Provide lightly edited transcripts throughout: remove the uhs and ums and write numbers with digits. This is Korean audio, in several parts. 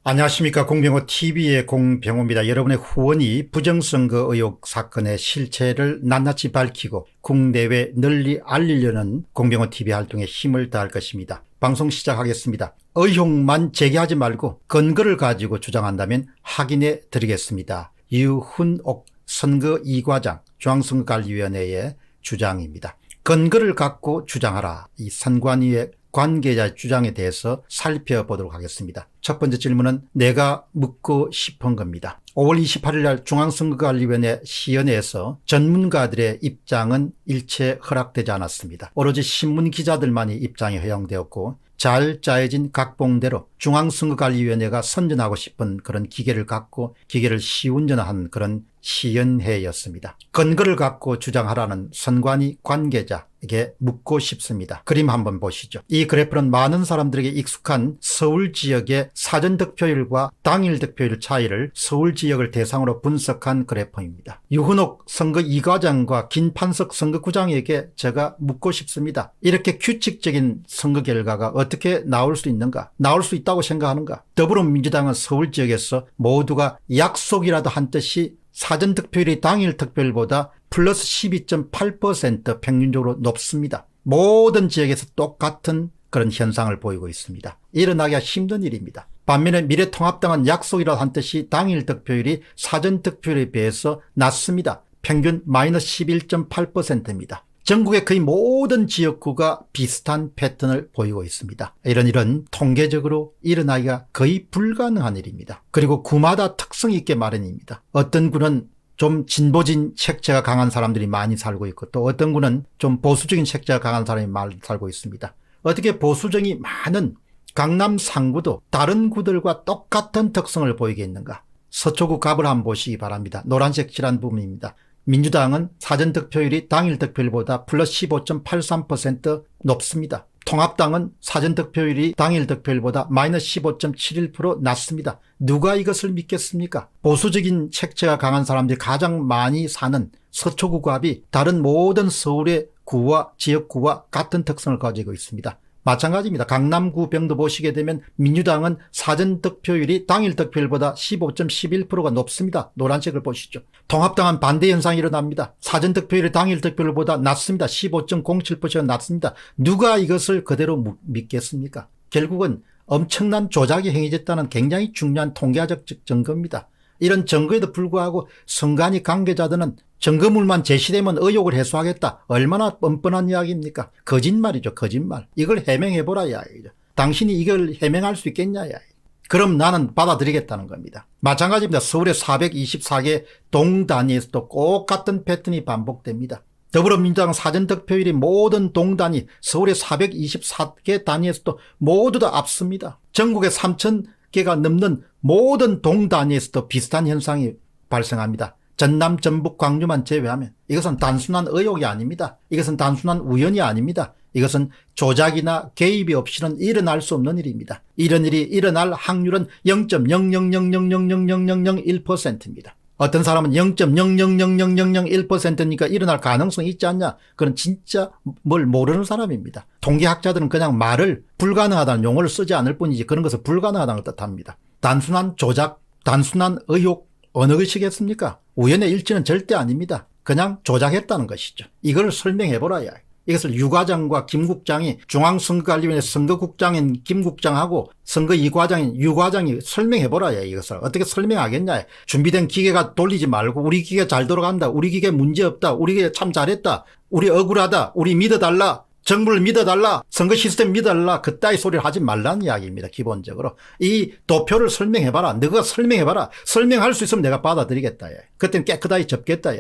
안녕하십니까. 공병호TV의 공병호입니다. 여러분의 후원이 부정선거 의혹 사건의 실체를 낱낱이 밝히고 국내외 널리 알리려는 공병호TV 활동에 힘을 다할 것입니다. 방송 시작하겠습니다. 의혹만 제기하지 말고 근거를 가지고 주장한다면 확인해 드리겠습니다. 유훈옥 선거 2과장 중앙선거관리위원회의 주장입니다. 근거를 갖고 주장하라. 이 선관위의 관계자의 주장에 대해서 살펴보도록 하겠습니다. 첫 번째 질문은 내가 묻고 싶은 겁니다. 5월 28일 날 중앙선거관리위원회 시연회에서 전문가들의 입장은 일체 허락되지 않았습니다. 오로지 신문기자들만이 입장이 허용되었고 잘 짜여진 각본대로 중앙선거관리위원회가 선전하고 싶은 그런 기계를 갖고 기계를 시운전한 그런 시연회였습니다. 근거를 갖고 주장하라는 선관위 관계자에게 묻고 싶습니다. 그림 한번 보시죠. 이 그래프는 많은 사람들에게 익숙한 서울 지역의 사전 득표율과 당일 득표율 차이를 서울 지역을 대상으로 분석한 그래프입니다. 유훈옥 선거 2과장과 김판석 선거구장에게 제가 묻고 싶습니다. 이렇게 규칙적인 선거 결과가 어떻게 나올 수 있는가? 나올 수 있다고 생각하는가? 더불어민주당은 서울 지역에서 모두가 약속이라도 한 듯이 사전 득표율이 당일 득표율보다 플러스 12.8% 평균적으로 높습니다. 모든 지역에서 똑같은 그런 현상을 보이고 있습니다. 일어나기가 힘든 일입니다. 반면에 미래통합당은 약속이라도 한 듯이 당일 득표율이 사전 득표율에 비해서 낮습니다. 평균 마이너스 11.8%입니다. 전국의 거의 모든 지역구가 비슷한 패턴을 보이고 있습니다. 이런 통계적으로 일어나기가 거의 불가능한 일입니다. 그리고 구마다 특성이 있게 마련입니다. 어떤 구는 좀 진보진 색채가 강한 사람들이 많이 살고 있고 또 어떤 구는 좀 보수적인 색채가 강한 사람이 많이 살고 있습니다. 어떻게 보수정이 많은 강남 상구도 다른 구들과 똑같은 특성을 보이게 있는가? 서초구 갑을 한번 보시기 바랍니다. 노란색 칠한 부분입니다. 민주당은 사전 득표율이 당일 득표율보다 플러스 15.83% 높습니다. 통합당은 사전 득표율이 당일 득표율보다 마이너스 15.71% 낮습니다. 누가 이것을 믿겠습니까? 보수적인 색채가 강한 사람들이 가장 많이 사는 서초구 갑이 다른 모든 서울의 구와 지역구와 같은 특성을 가지고 있습니다. 마찬가지입니다. 강남구 병도 보시게 되면 민주당은 사전 득표율이 당일 득표율보다 15.11%가 높습니다. 노란색을 보시죠. 통합당은 반대 현상이 일어납니다. 사전 득표율이 당일 득표율보다 낮습니다. 15.07%가 낮습니다. 누가 이것을 그대로 믿겠습니까? 결국은 엄청난 조작이 행해졌다는 굉장히 중요한 통계학적 증거입니다. 이런 증거에도 불구하고 선관위 관계자들은 증거물만 제시되면 의혹을 해소하겠다. 얼마나 뻔뻔한 이야기입니까? 거짓말이죠. 거짓말. 이걸 해명해보라 이야기죠. 당신이 이걸 해명할 수 있겠냐 이야기. 그럼 나는 받아들이겠다는 겁니다. 마찬가지입니다. 서울의 424개 동 단위에서도 똑같은 패턴이 반복됩니다. 더불어민주당 사전득표율이 모든 동 단위 서울의 424개 단위에서도 모두 다 앞섭니다. 전국의 3,000개가 넘는 모든 동 단위에서도 비슷한 현상이 발생합니다. 전남, 전북, 광주만 제외하면. 이것은 단순한 의혹이 아닙니다. 이것은 단순한 우연이 아닙니다. 이것은 조작이나 개입이 없이는 일어날 수 없는 일입니다. 이런 일이 일어날 확률은 0.000000001%입니다. 어떤 사람은 0.0000001%니까 일어날 가능성이 있지 않냐? 그건 진짜 뭘 모르는 사람입니다. 통계학자들은 그냥 말을 불가능하다는 용어를 쓰지 않을 뿐이지 그런 것을 불가능하다는 걸 뜻합니다. 단순한 조작, 단순한 의혹 어느 것이겠습니까? 우연의 일치는 절대 아닙니다. 그냥 조작했다는 것이죠. 이걸 설명해보라야. 이것을 유 과장과 김 국장이 중앙선거관리위원회 선거국장인 김 국장하고 선거 2과장인 유 과장이 설명해보라야. 이것을 어떻게 설명하겠냐. 준비된 기계가 돌리지 말고 우리 기계 잘 돌아간다. 우리 기계 문제없다. 우리 기계 참 잘했다. 우리 억울하다. 우리 믿어달라. 정부를 믿어달라. 선거 시스템 믿어달라. 그따위 소리를 하지 말라는 이야기입니다. 기본적으로. 이 도표를 설명해봐라. 너가 설명해봐라. 설명할 수 있으면 내가 받아들이겠다. 그때는 깨끗하게 접겠다.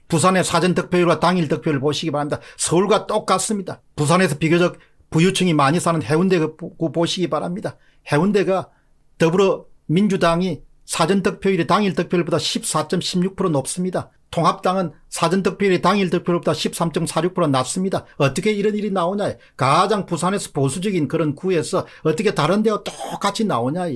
부산의 사전 득표율과 당일 득표율을 보시기 바랍니다. 서울과 똑같습니다. 부산에서 비교적 부유층이 많이 사는 해운대구 보시기 바랍니다. 해운대가 더불어민주당이 사전 득표율이 당일 득표율보다 14.16% 높습니다. 통합당은 사전 득표율이 당일 득표율보다 13.46% 낮습니다. 어떻게 이런 일이 나오냐. 가장 부산에서 보수적인 그런 구에서 어떻게 다른 데와 똑같이 나오냐.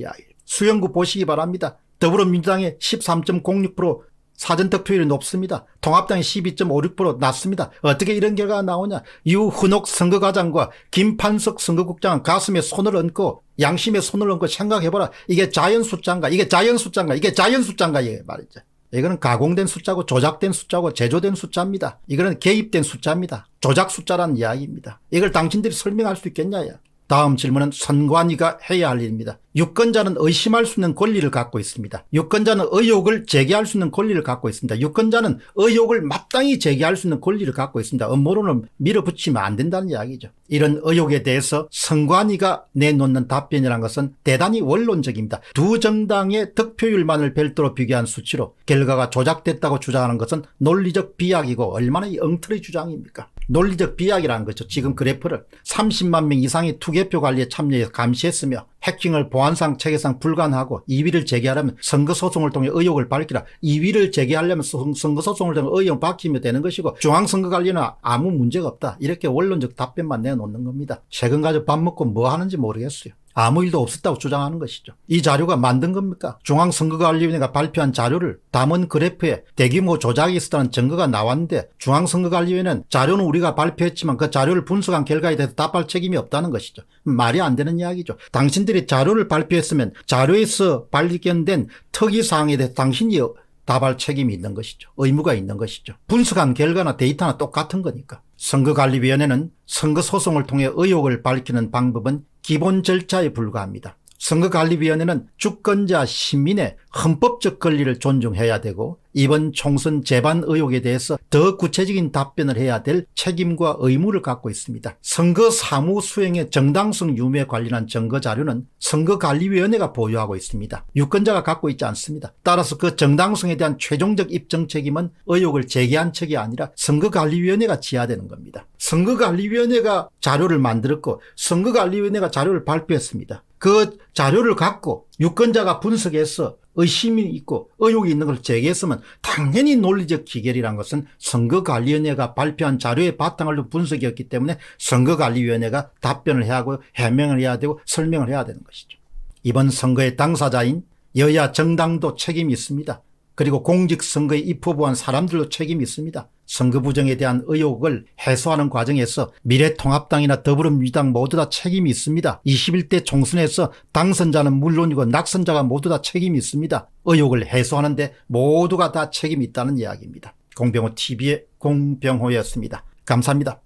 수영구 보시기 바랍니다. 더불어민주당의 13.06%, 사전 득표율이 높습니다. 통합당이 12.56% 낮습니다. 어떻게 이런 결과가 나오냐. 유훈옥 선거과장과 김판석 선거국장은 가슴에 손을 얹고 양심에 손을 얹고 생각해보라. 이게 자연 숫자인가, 이게 자연 숫자인가, 이게 자연 숫자인가, 이게 말이죠. 이거는 가공된 숫자고 조작된 숫자고 제조된 숫자입니다. 이거는 개입된 숫자입니다. 조작 숫자라는 이야기입니다. 이걸 당신들이 설명할 수 있겠냐야. 다음 질문은 선관위가 해야 할 일입니다. 유권자는 의심할 수 있는 권리를 갖고 있습니다. 유권자는 의혹을 제기할 수 있는 권리를 갖고 있습니다. 유권자는 의혹을 마땅히 제기할 수 있는 권리를 갖고 있습니다. 음모론을 밀어붙이면 안 된다는 이야기죠. 이런 의혹에 대해서 선관위가 내놓는 답변이라는 것은 대단히 원론적입니다. 두 정당의 득표율만을 별도로 비교한 수치로 결과가 조작됐다고 주장하는 것은 논리적 비약이고 얼마나 엉터리 주장입니까? 논리적 비약이라는 거죠. 지금 그래프를 30만 명 이상이 투개표 관리에 참여해서 감시했으며 해킹을 보안상 체계상 불가능하고 이의를 제기하려면 선거소송을 통해 의혹을 밝히라. 이의를 제기하려면 선거소송을 통해 의혹을 밝히면 되는 것이고 중앙선거관리는 아무 문제가 없다. 이렇게 원론적 답변만 내놓는 겁니다. 최근 가지고 밥 먹고 뭐 하는지 모르겠어요. 아무 일도 없었다고 주장하는 것이죠. 이 자료가 만든 겁니까? 중앙선거관리위원회가 발표한 자료를 담은 그래프에 대규모 조작이 있었다는 증거가 나왔는데 중앙선거관리위원회는 자료는 우리가 발표했지만 그 자료를 분석한 결과에 대해서 답할 책임이 없다는 것이죠. 말이 안 되는 이야기죠. 당신들이 자료를 발표했으면 자료에서 발견된 특이사항에 대해서 당신이 답할 책임이 있는 것이죠. 의무가 있는 것이죠. 분석한 결과나 데이터나 똑같은 거니까. 선거관리위원회는 선거소송을 통해 의혹을 밝히는 방법은 기본 절차에 불과합니다. 선거관리위원회는 주권자 시민의 헌법적 권리를 존중해야 되고 이번 총선 재반 의혹에 대해서 더 구체적인 답변을 해야 될 책임과 의무를 갖고 있습니다. 선거 사무 수행의 정당성 유무에 관련한 증거 자료는 선거관리위원회가 보유하고 있습니다. 유권자가 갖고 있지 않습니다. 따라서 그 정당성에 대한 최종적 입증 책임은 의혹을 제기한 측이 아니라 선거관리위원회가 져야 되는 겁니다. 선거관리위원회가 자료를 만들었고 선거관리위원회가 자료를 발표했습니다. 그 자료를 갖고 유권자가 분석해서 의심이 있고 의혹이 있는 걸 제기했으면 당연히 논리적 기결이란 것은 선거관리위원회가 발표한 자료의 바탕을 둔 분석이었기 때문에 선거관리위원회가 답변을 해야 하고 해명을 해야 되고 설명을 해야 되는 것이죠. 이번 선거의 당사자인 여야 정당도 책임이 있습니다. 그리고 공직선거에 입후보한 사람들도 책임이 있습니다. 선거 부정에 대한 의혹을 해소하는 과정에서 미래통합당이나 더불어민주당 모두 다 책임이 있습니다. 21대 총선에서 당선자는 물론이고 낙선자가 모두 다 책임이 있습니다. 의혹을 해소하는데 모두가 다 책임이 있다는 이야기입니다. 공병호TV의 공병호였습니다. 감사합니다.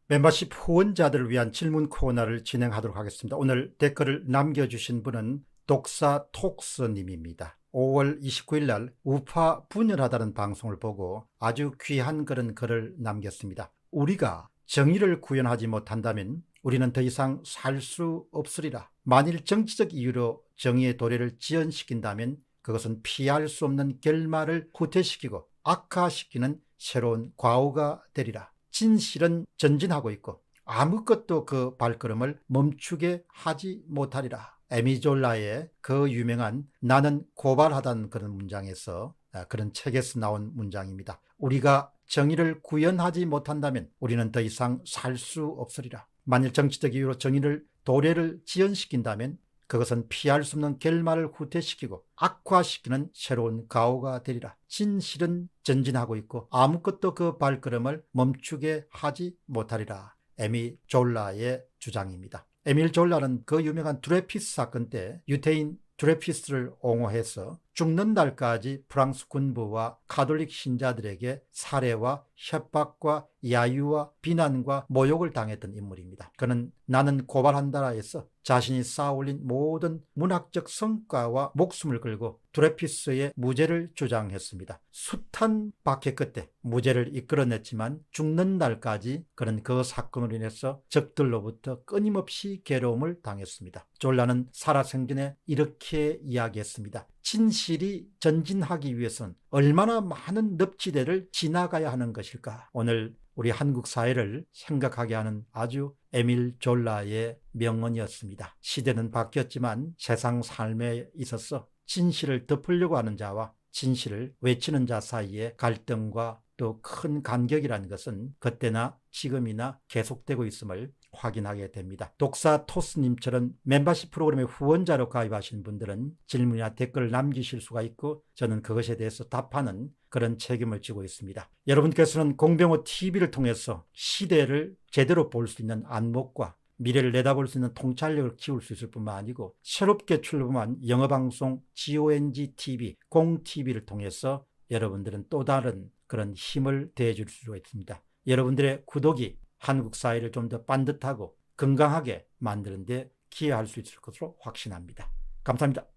멤버십 후원자들을 위한 질문 코너를 진행하도록 하겠습니다. 오늘 댓글을 남겨주신 분은 독사톡스님입니다. 5월 29일 날 우파 분열하다는 방송을 보고 아주 귀한 그런 글을 남겼습니다. 우리가 정의를 구현하지 못한다면 우리는 더 이상 살 수 없으리라. 만일 정치적 이유로 정의의 도래를 지연시킨다면 그것은 피할 수 없는 결말을 후퇴시키고 악화시키는 새로운 과오가 되리라. 진실은 전진하고 있고 아무것도 그 발걸음을 멈추게 하지 못하리라. 에미 졸라의 그 유명한 나는 고발하다는 그런 문장에서 그런 책에서 나온 문장입니다. 우리가 정의를 구현하지 못한다면 우리는 더 이상 살 수 없으리라. 만일 정치적 이유로 정의를 도래를 지연시킨다면 그것은 피할 수 없는 결말을 후퇴시키고 악화시키는 새로운 가오가 되리라. 진실은 전진하고 있고 아무것도 그 발걸음을 멈추게 하지 못하리라. 에미 졸라의 주장입니다. 에밀 졸라는 그 유명한 드레피스 사건 때 유태인 드레피스를 옹호해서 죽는 날까지 프랑스 군부와 가톨릭 신자들에게 살해와 협박과 야유와 비난과 모욕을 당했던 인물입니다. 그는 나는 고발한다라 해서 자신이 쌓아올린 모든 문학적 성과와 목숨을 걸고 드레피스의 무죄를 주장했습니다. 숱한 박해 끝에 무죄를 이끌어냈지만 죽는 날까지 그는 그 사건으로 인해서 적들로부터 끊임없이 괴로움을 당했습니다. 졸라는 살아생전에 이렇게 이야기했습니다. 진실이 전진하기 위해서는 얼마나 많은 늪지대를 지나가야 하는 것일까. 오늘 우리 한국 사회를 생각하게 하는 아주 에밀 졸라의 명언이었습니다. 시대는 바뀌었지만 세상 삶에 있어서 진실을 덮으려고 하는 자와 진실을 외치는 자 사이의 갈등과 또 큰 간격이라는 것은 그때나 지금이나 계속되고 있음을 확인하게 됩니다. 독사 토스님처럼 멤버십 프로그램의 후원자로 가입하신 분들은 질문이나 댓글을 남기실 수가 있고 저는 그것에 대해서 답하는 그런 책임을 지고 있습니다. 여러분께서는 공병호 TV를 통해서 시대를 제대로 볼 수 있는 안목과 미래를 내다볼 수 있는 통찰력을 키울 수 있을 뿐만 아니고 새롭게 출범한 영어방송 GONG-TV, 공TV를 통해서 여러분들은 또 다른 그런 힘을 대해줄 수가 있습니다. 여러분들의 구독이 한국 사회를 좀 더 반듯하고 건강하게 만드는 데 기여할 수 있을 것으로 확신합니다. 감사합니다.